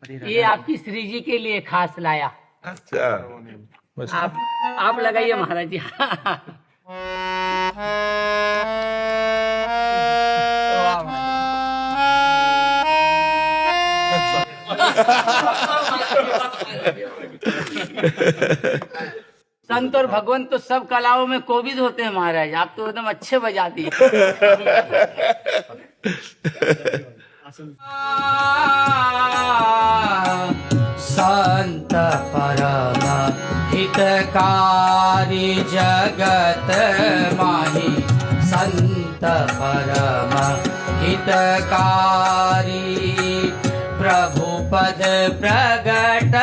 ये आपकी श्री जी के लिए खास लाया। अच्छा आप लगाइए महाराज जी। संत और भगवंत तो सब कलाओं में कोविद होते हैं महाराज, आप तो एकदम अच्छे बजा दिए। संत परम हितकारी जगत माही, संत परम हितकारी प्रभु पद प्रगट